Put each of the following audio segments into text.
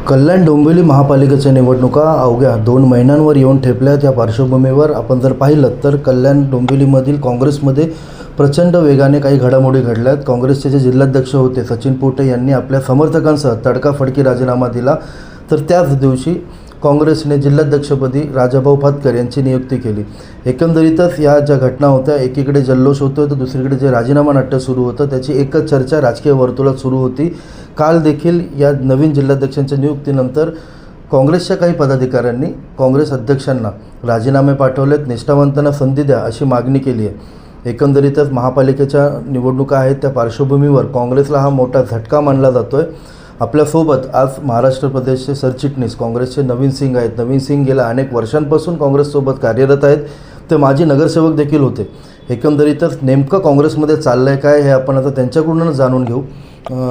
कल्याण डोंबिवली महापालिकेच्या निवडणुका अवघ्या 2 महिन्यांवर येऊन ठेपल्या. त्या पार्श्वभूमीवर आपण जर पाहिलं तर कल्याण डोंबिवलीमधील काँग्रेसमध्ये प्रचंड वेगाने काही घडामोडी घडल्यात. काँग्रेसचे जे जिल्हाध्यक्ष होते सचिन पोटे यांनी आपल्या समर्थकांसह तडकाफडकी राजीनामा दिला. तर त्याच दिवशी काँग्रेसने जिल्हाध्यक्षपदी राजाभाऊ फातकर यांची नियुक्ती केली. एकंदरीतच या ज्या घटना होत्या, एकीकडे जल्लोष होतो तर दुसरीकडे जे राजीनामा नाट्य सुरू होतं त्याची एकच चर्चा राजकीय वर्तुळात सुरू होती. काल देखील या नवीन जिल्हाध्यक्षांच्या नियुक्तीनंतर काँग्रेसच्या काही पदाधिकाऱ्यांनी काँग्रेस अध्यक्षांना राजीनामे पाठवलेत. निष्ठावंतांना संधी द्या अशी मागणी केली आहे. एकंदरीतच महापालिकेच्या निवडणुका आहेत, त्या पार्श्वभूमीवर काँग्रेसला हा मोठा झटका मानला जातो आहे. आपल्यासोबत आज महाराष्ट्र प्रदेशचे सरचिटणीस काँग्रेसचे नवीन सिंग आहेत. नवीन सिंग गेल्या अनेक वर्षांपासून काँग्रेससोबत कार्यरत आहेत. ते माजी नगरसेवक देखील होते. एकंदरीतच नेमकं काँग्रेसमध्ये चाललं आहे काय हे आपण आता त्यांच्याकडूनच जाणून घेऊ.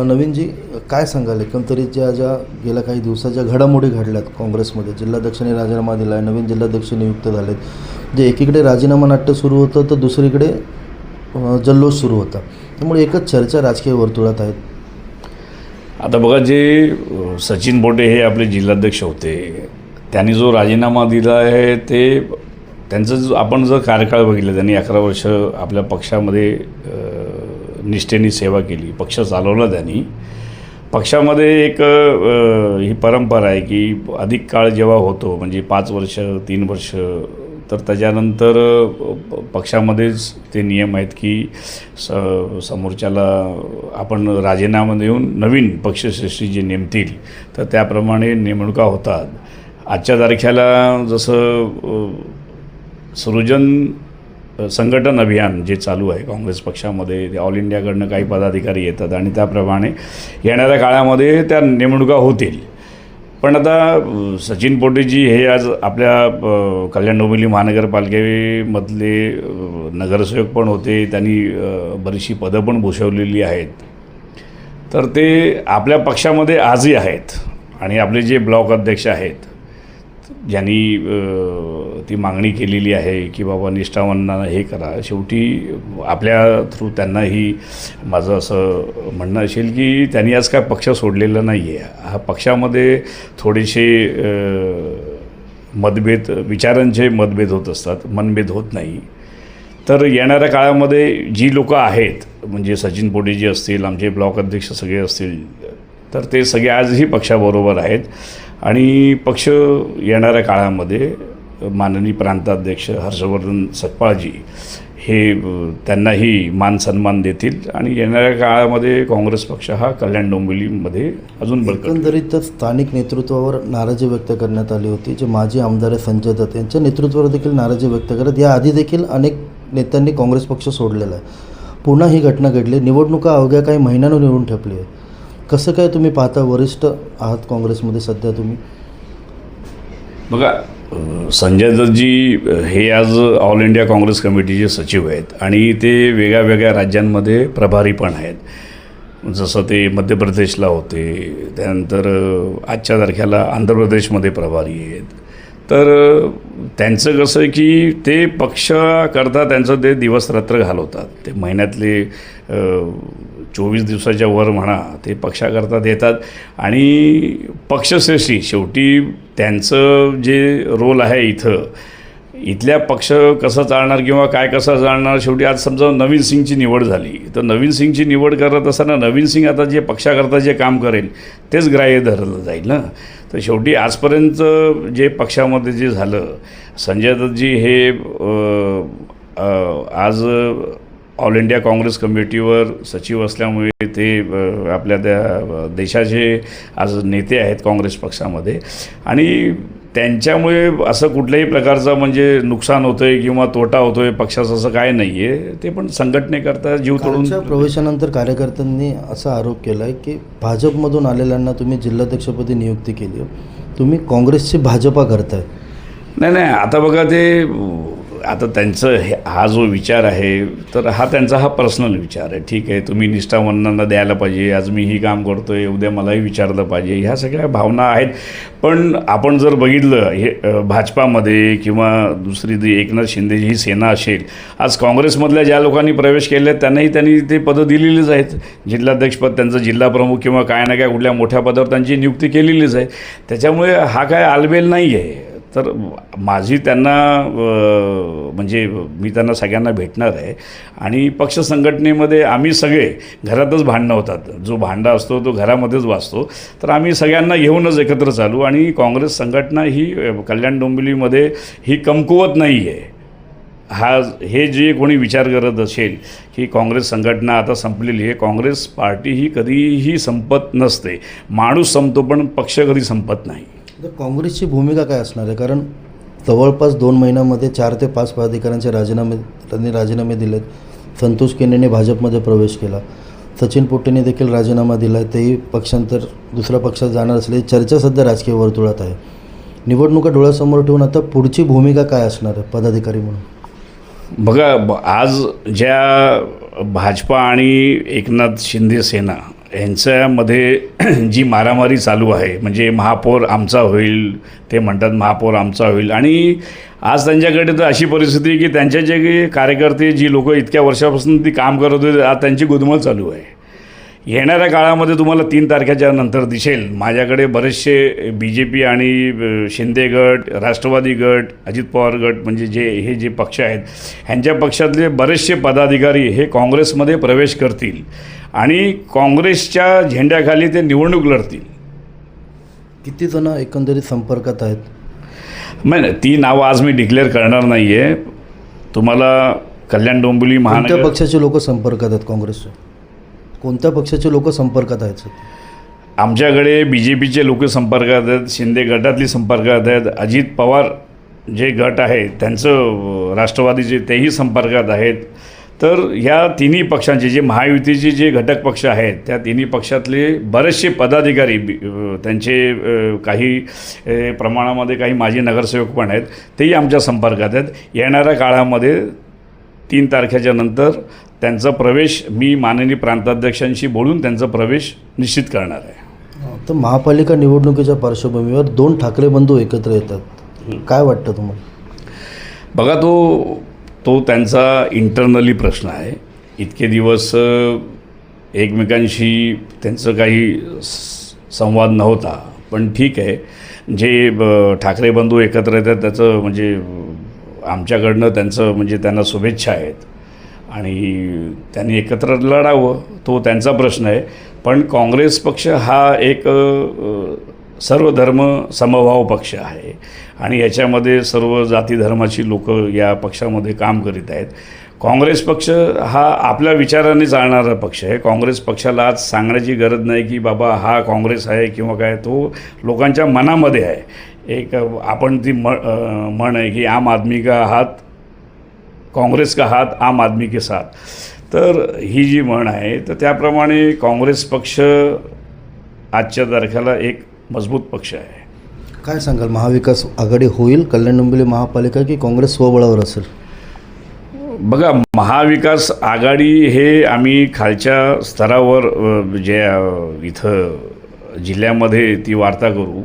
नवीनजी, काय सांगाल एकंदरीत ज्या गेल्या काही दिवसात ज्या घडामोडी घडल्यात काँग्रेसमध्ये? जिल्हाध्यक्षांनी राजीनामा दिला आहे, नवीन जिल्हाध्यक्ष नियुक्त झालेत. जे एकीकडे राजीनामा नाट्य सुरू होतं तर दुसरीकडे जल्लोष सुरू होता, त्यामुळे एकच चर्चा राजकीय वर्तुळात आहेत. आता बघा, जे सचिन पोटे हे आपले जिल्हाध्यक्ष होते, त्यांनी जो राजीनामा दिला आहे ते त्यांचं आपण जर कार्यकाळ बघितलं, त्यांनी 11 वर्ष आपल्या पक्षामध्ये निष्ठेने सेवा केली, पक्ष चालवला. त्यांनी पक्षामध्ये एक ही परंपरा आहे की अधिक काळ जेव्हा होतो, म्हणजे 5 वर्ष 3 वर्ष, तर त्याच्यानंतर पक्षामध्येच ते नियम आहेत की समोरच्याला आपण राजीनामा देऊन नवीन पक्षश्रेष्ठी जे नेमतील तर त्याप्रमाणे नेमणुका होतात. आजच्या तारखेला जसं सृजन संघटन अभियान जे चालू आहे काँग्रेस पक्षामध्ये, ते ऑल इंडियाकडनं काही पदाधिकारी येतात आणि त्याप्रमाणे येणाऱ्या काळामध्ये त्या नेमणुका होतील. पण आता सचिन पोटेजी हे आज आपल्या कल्याण डोंबिवली महानगरपालिकेमधले नगरसेवक पण होते. त्यांनी बरीचशी पदं पण भूषवलेली आहेत. तर ते आपल्या पक्षामध्ये आजही आहेत. आणि आपले जे ब्लॉक अध्यक्ष आहेत, ज्यांनी ती मागणी केलेली आहे की बाबा निष्ठावंतांना हे करा, शेवटी आपल्या थ्रू त्यांनाही माझं असं म्हणणं असेल की त्यांनी आज काय पक्ष सोडलेला नाही आहे. हा पक्षामध्ये थोडेसे मतभेद, विचारांचे मतभेद होत असतात, मनभेद होत नाही. तर येणाऱ्या काळामध्ये जी लोकं आहेत, म्हणजे सचिन पोटेजी असतील, आमचे ब्लॉक अध्यक्ष सगळे असतील, तर ते सगळे आजही पक्षाबरोबर आहेत. आणि पक्ष येणाऱ्या काळामध्ये माननीय प्रांताध्यक्ष हर्षवर्धन सकपाळजी हे त्यांनाही मान सन्मान देतील आणि येणाऱ्या काळामध्ये काँग्रेस पक्ष हा कल्याण डोंबिवलीमध्ये अजून बळकट. एकंदरीतच स्थानिक नेतृत्वावर नाराजी व्यक्त करण्यात आली होती. जे माजी आमदार संजय दत्त यांच्या नेतृत्वावर देखील नाराजी व्यक्त करत याआधी देखील अनेक नेत्यांनी काँग्रेस पक्ष सोडलेला आहे. पुन्हा ही घटना घडली. निवडणुका अवघ्या काही महिन्यांवर येऊन ठेपली आहे. कसं काय तुम्ही पाहता? वरिष्ठ आहात काँग्रेसमध्ये सध्या तुम्ही. बघा, संजय दत्तजी हे आज ऑल इंडिया काँग्रेस कमिटीचे सचिव आहेत आणि ते वेगळ्या वेगळ्या राज्यांमध्ये प्रभारी पण आहेत. जसं ते मध्य प्रदेशला होते, त्यानंतर आजच्या तारखेला आंध्र प्रदेशमध्ये प्रभारी आहेत. तर त्यांचं कसं आहे की ते पक्षाकरता त्यांचं ते दिवसरात्र घालवतात. ते महिन्यातले 24 दिवसाच्या वर म्हणा, ते पक्षाकरता देतात. आणि पक्षश्रेष्ठी शेवटी त्यांचं जे रोल आहे इथल्या पक्ष कसं चालणार किंवा काय कसं चालणार, शेवटी आज समजा नवीन सिंगची निवड झाली तर नवीन सिंगची निवड करत असताना नवीन सिंग आता जे पक्षाकरता जे काम करेल तेच ग्राह्य धरलं जाईल ना. तर शेवटी आजपर्यंत जे पक्षामध्ये जे झालं, संजय दत्तजी हे आज ऑल इंडिया काँग्रेस कमिटीवर सचिव असल्यामुळे ते आपल्या त्या देशाचे आज नेते आहेत काँग्रेस पक्षामध्ये. आणि त्यांच्यामुळे असं कुठल्याही प्रकारचं म्हणजे नुकसान होतं आहे किंवा तोटा होतो आहे पक्षाचं असं काय नाही आहे. ते पण संघटनेकरता जीव तोडून. प्रवेशानंतर कार्यकर्त्यांनी असा आरोप केला आहे की भाजपमधून आलेल्यांना तुम्ही जिल्हाध्यक्षपदी नियुक्ती केली, तुम्ही काँग्रेसची भाजपा करताय. नाही, आता बघा, ते आता त्यांचं हा जो विचार आहे तर हा त्यांचा हा पर्सनल विचार आहे. ठीक आहे, तुम्ही निष्ठावंतांना द्यायला पाहिजे, आज मी ही काम करतो आहे, उद्या मलाही विचारलं पाहिजे, ह्या सगळ्या भावना आहेत. पण आपण जर बघितलं हे भाजपामध्ये किंवा दुसरी जी एकनाथ शिंदेची ही सेना असेल, आज काँग्रेसमधल्या ज्या लोकांनी प्रवेश केले आहेत त्यांनी ते पदं दिलेलीच आहेत. जिल्हाध्यक्षपद त्यांचं जिल्हा प्रमुख किंवा काय ना काय कुठल्या मोठ्या पदावर त्यांची नियुक्ती केलेलीच आहे. त्याच्यामुळे हा काय आलबेल नाही आहे. तर माझी त्यांना म्हणजे मी त्यांना सगळ्यांना भेटणार आहे आणि पक्ष संघटनेमध्ये आम्ही सगळे घरातच भांडणं होतात, जो भांडा असतो तो घरामध्येच वाचतो. तर आम्ही सगळ्यांना घेऊनच एकत्र चालू आणि काँग्रेस संघटना ही कल्याण डोंबिवलीमध्ये ही कमकुवत नाही आहे. हे जे कोणी विचार करत असेल की काँग्रेस संघटना आता संपलेली आहे, काँग्रेस पार्टी ही कधीही संपत नसते. माणूस संपतो पण पक्ष कधी संपत नाही. तर काँग्रेसची भूमिका काय असणार आहे? कारण जवळपास 2 महिन्यामध्ये 4 ते 5 पदाधिकाऱ्यांचे राजीनामे दिलेत. संतोष केनेने भाजपमध्ये प्रवेश केला, सचिन पोट्टेने देखील राजीनामा दिला, तेही पक्षांतर दुसऱ्या पक्षात जाणार असल्याची चर्चा सध्या राजकीय वर्तुळात आहे. निवडणुका डोळ्यासमोर ठेवून आता पुढची भूमिका काय असणार आहे पदाधिकारी म्हणून? बघा, आज ज्या भाजपा आणि एकनाथ शिंदे सेना यांच्यामध्ये जी मारामारी चालू आहे, म्हणजे महापौर आमचा होईल, ते म्हणतात महापौर आमचा होईल. आणि आज त्यांच्याकडे तर अशी परिस्थिती की त्यांच्या जे कार्यकर्ते जी लोक इतक्या वर्षापासून ती काम करत होते, आज त्यांची गुदमल चालू आहे. येणाऱ्या काळामध्ये तुम्हाला 3 तारखेच्या नंतर दिसेल माझ्याकडे बरेचसे BJP आणि शिंदे गट, राष्ट्रवादी गट, अजित पवार गट, म्हणजे हे जे पक्ष आहेत ह्यांच्या पक्षातले बरेचसे पदाधिकारी हे काँग्रेसमध्ये प्रवेश करतील आणि काँग्रेसच्या झेंड्याखाली ते निवडणूक लढतील. किती जण एकंदरीत संपर्कात आहेत? नाही, ती नावं आज मी डिक्लेअर करणार नाही आहे. तुम्हाला कल्याण डोंबिवली कोणत्या महानगर पक्षाचे लोक संपर्कात आहेत? काँग्रेसचे कोणत्या पक्षाचे लोक संपर्कात आहेत? आमच्याकडे BJPचे लोक संपर्कात आहेत, शिंदे गटातली संपर्कात आहेत, अजित पवार जे गट आहे त्यांचं राष्ट्रवादीचे तेही संपर्कात आहेत. तर ह्या तिन्ही पक्षांचे जे महायुतीचे जे घटक पक्ष आहेत त्या तिन्ही पक्षातले बरेचसे पदाधिकारी त्यांचे काही प्रमाणामध्ये काही माजी नगरसेवक पण आहेत, तेही आमच्या संपर्कात आहेत. येणाऱ्या काळामध्ये 3 तारखेच्या नंतर त्यांचा प्रवेश मी माननीय प्रांताध्यक्षांशी बोलून त्यांचा प्रवेश निश्चित करणार आहे. तर महापालिका निवडणुकीच्या पार्श्वभूमीवर 2 ठाकरे बंधू एकत्र येतात, काय वाटतं तुम्हाला? बघा, तो त्यांचा इंटरनली प्रश्न आहे. इतके दिवस एकमेकांशी त्यांचं काही संवाद नव्हता, पण ठीक आहे. जे ठाकरे बंधू एकत्र येतात त्याचं म्हणजे आमच्याकडनं त्यांचं म्हणजे त्यांना शुभेच्छा आहेत आणि त्यांनी एकत्र लढावं, तो त्यांचा प्रश्न आहे. पण काँग्रेस पक्ष हा एक सर्व धर्म समभाव पक्ष आहे आणि याच्यामध्ये सर्व जाती धर्माची लोक या पक्षामध्ये काम करीत आहेत. काँग्रेस पक्ष हा आपल्या विचाराने चालणारा पक्ष आहे. काँग्रेस पक्षाला आज सांगण्याची गरज नाही की बाबा हा काँग्रेस आहे किंवा काय, तो लोकांच्या मनामध्ये आहे. एक आपण ती म्हण आहे की आम आदमी का हात काँग्रेस का हात आम आदमी के साथ. तर ही जी म्हण आहे तर त्याप्रमाणे काँग्रेस पक्ष आजच्या तारखेला एक मजबूत पक्ष आहे. काय सांगाल, महाविकास आघाडी होईल कल्याण डोंबिवली महापालिका की काँग्रेस स्वबळावर असेल? बघा, महाविकास आघाडी हे आम्ही खालच्या स्तरावर जे इथं जिल्ह्यामध्ये ती वार्ता करू,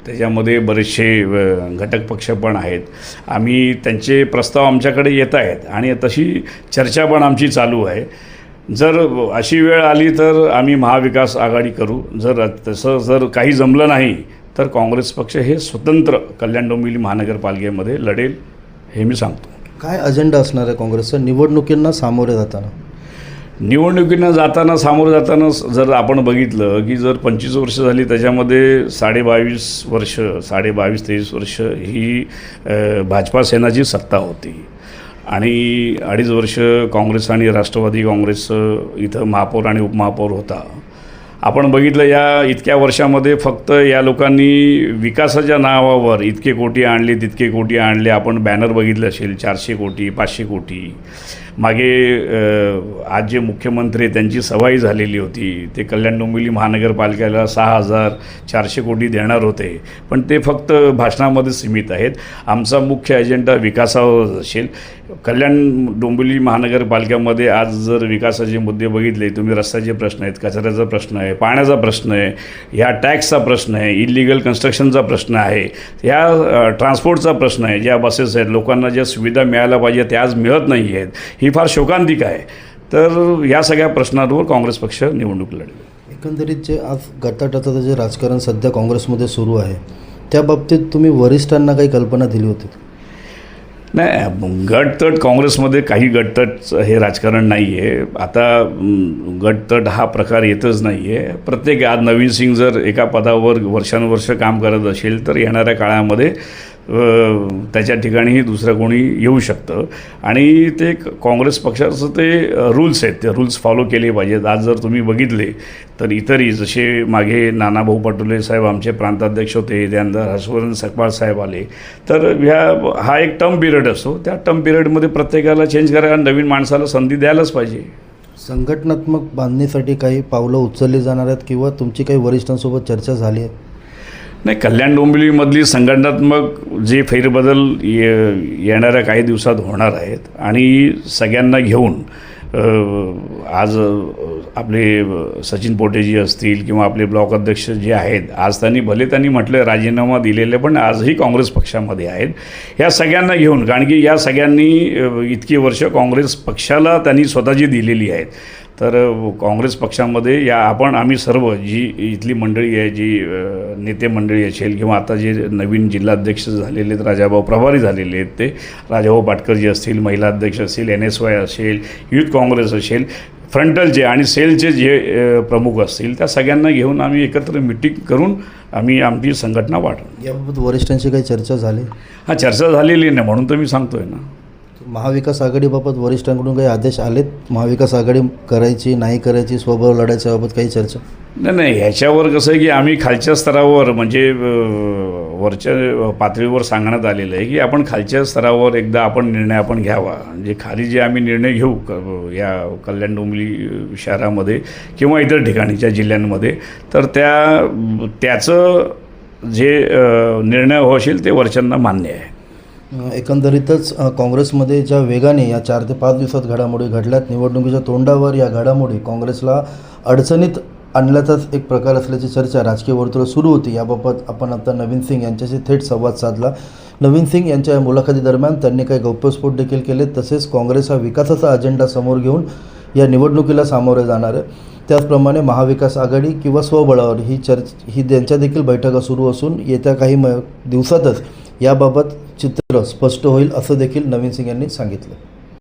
त्याच्यामध्ये बरेचसे घटक पक्ष पण आहेत. आम्ही त्यांचे प्रस्ताव आमच्याकडे येत आहेत आणि तशी चर्चा पण आमची चालू आहे. जर अशी वेळ आली तर आम्ही महाविकास आघाडी करू. जर काही जमलं नाही तर काँग्रेस पक्ष हे स्वतंत्र कल्याण डोंबिवली महानगरपालिकेमध्ये लढेल, हे मी सांगतो. काय अजेंडा असणार आहे काँग्रेसचा निवडणुकींना सामोरे जाताना? निवडणुकींना सामोरं जाताना जर आपण बघितलं की जर 25 वर्ष झाली त्याच्यामध्ये 22-23 वर्ष ही भाजपा सेनाची सत्ता होती आणि 2.5 वर्ष काँग्रेस आणि राष्ट्रवादी काँग्रेस इथं महापौर आणि उपमहापौर होता. आपण बघितलं या इतक्या वर्षामध्ये फक्त या लोकांनी विकासाच्या नावावर इतके कोटी आणले तितके कोटी आणले. आपण बॅनर बघितले असेल, 400 कोटी 500 कोटी. मागे आज जे मुख्यमंत्री आहेत, त्यांची सभाही झालेली होती. ते कल्याण डोंबिवली महानगरपालिकेला 6,400 कोटी देणार होते, पण ते फक्त भाषणामध्ये सीमित आहेत. आमचा मुख्य अजेंडा विकासावर असेल. कल्याण डोंबिवली महानगरपालिकेमध्ये आज जर विकासाचे मुद्दे बघितले, तुम्ही रस्त्याचे प्रश्न आहेत, कचऱ्याचा प्रश्न आहे, पाण्याचा प्रश्न आहे, ह्या टॅक्सचा प्रश्न आहे, इलिगल कन्स्ट्रक्शनचा प्रश्न आहे, ह्या ट्रान्सपोर्टचा प्रश्न आहे, ज्या बसेस आहेत, लोकांना ज्या सुविधा मिळायला पाहिजे त्या आज मिळत नाही आहेत, ही फार शोकांतिक आहे. तर या सगळ्या प्रश्नांवर काँग्रेस पक्ष निवडणूक लढवेल. एकंदरीत जे आज गटाटटाचं जे राजकारण सध्या काँग्रेसमध्ये सुरू आहे, त्या बाबतीत तुम्ही वरिष्ठांना काही कल्पना दिली होती? नाही, गटतट काँग्रेसमध्ये काही गटतट हे राजकारण नाही आहे. आता गटतट हा प्रकार येतच नाही आहे. प्रत्येक आज नवीन सिंग जर एका पदावर वर्षानुवर्ष काम करत असेल तर येणाऱ्या काळामध्ये त्याच्या ठिकाणीही दुसरं कोणी येऊ शकतं. आणि ते काँग्रेस पक्षाचं ते रूल्स आहेत, ते रूल्स फॉलो केले पाहिजेत. आज जर तुम्ही बघितले तर इतरही जसे मागे नानाभाऊ पटोले साहेब आमचे प्रांताध्यक्ष होते, त्यानंतर हर्षवर्धन सकपाळ साहेब आले, तर हा एक टर्म पिरियड असतो. त्या टर्म पिरियडमध्ये प्रत्येकाला चेंज करायला, नवीन माणसाला संधी द्यायलाच पाहिजे. संघटनात्मक बांधणीसाठी काही पावलं उचलली जाणार आहेत किंवा तुमची काही वरिष्ठांसोबत चर्चा झाली आहे? नाही, कल्याण डोंबिवलीमधली संघटनात्मक जे फेरबदल येणाऱ्या काही दिवसात होणार आहेत आणि सगळ्यांना घेऊन आज आपले सचिन पोटेजी असतील किंवा आपले ब्लॉक अध्यक्ष जे आहेत, आज त्यांनी म्हटलं राजीनामा दिलेले पण आजही काँग्रेस पक्षामध्ये आहेत. या सगळ्यांना घेऊन, कारण की या सगळ्यांनी इतकी वर्ष काँग्रेस पक्षाला त्यांनी स्वतःची दिलेली आहेत. तर काँग्रेस पक्षामध्ये आम्ही सर्व जी इथली मंडळी आहे, जी नेते मंडळी असेल किंवा आता जे नवीन जिल्हाध्यक्ष झालेले आहेत, राजाभाऊ प्रभारी झालेले आहेत, ते राजाभाऊ पाटकरजी असतील, महिला अध्यक्ष असतील, NSY असेल, युथ काँग्रेस असेल, फ्रंटलचे आणि सेलचे जे प्रमुख असतील, त्या सगळ्यांना घेऊन आम्ही एकत्र मिटिंग करून आम्ही आमची संघटना वाढवू. याबाबत वरिष्ठांची काही चर्चा झाली? हां, चर्चा झालेली नाही, म्हणून तर मी सांगतोय ना. महाविकास आघाडीबाबत वरिष्ठांकडून काही आदेश आलेत? महाविकास आघाडी करायची नाही करायची, स्वबळ लढायच्या बाबत काही चर्चा? नाही, ह्याच्यावर कसं आहे की आम्ही खालच्या स्तरावर म्हणजे वरच्या पातळीवर सांगण्यात आलेलं आहे की आपण खालच्या स्तरावर एकदा निर्णय आपण घ्यावा. म्हणजे खाली जे आम्ही निर्णय घेऊ या कल्याण डोंबिवली शहरामध्ये किंवा इतर ठिकाणीच्या जिल्ह्यांमध्ये, तर त्याचं जे निर्णय होईल ते वरच्यांना मान्य आहे. एकंदरीतच काँग्रेसमध्ये ज्या वेगाने या 4 ते 5 दिवसात घडामोडी घडल्यात, निवडणुकीच्या तोंडावर या घडामोडी काँग्रेसला अडचणीत आणल्याचाच एक प्रकार असल्याची चर्चा राजकीय वर्तुळात सुरू होती. याबाबत आपण आता नवीन सिंग यांच्याशी थेट संवाद साधला. नवीन सिंग यांच्या या मुलाखतीदरम्यान त्यांनी काही गौप्यस्फोट देखील केले. तसेच काँग्रेस हा विकासाचा अजेंडा समोर घेऊन या निवडणुकीला सामोरे जाणार आहे. त्याचप्रमाणे महाविकास आघाडी किंवा स्वबळावर ही त्यांच्या देखील बैठका सुरू असून येत्या काही दिवसातच याबाबत चित्र स्पष्ट होईल असं देखील नवीन सिंग यांनी सांगितलं.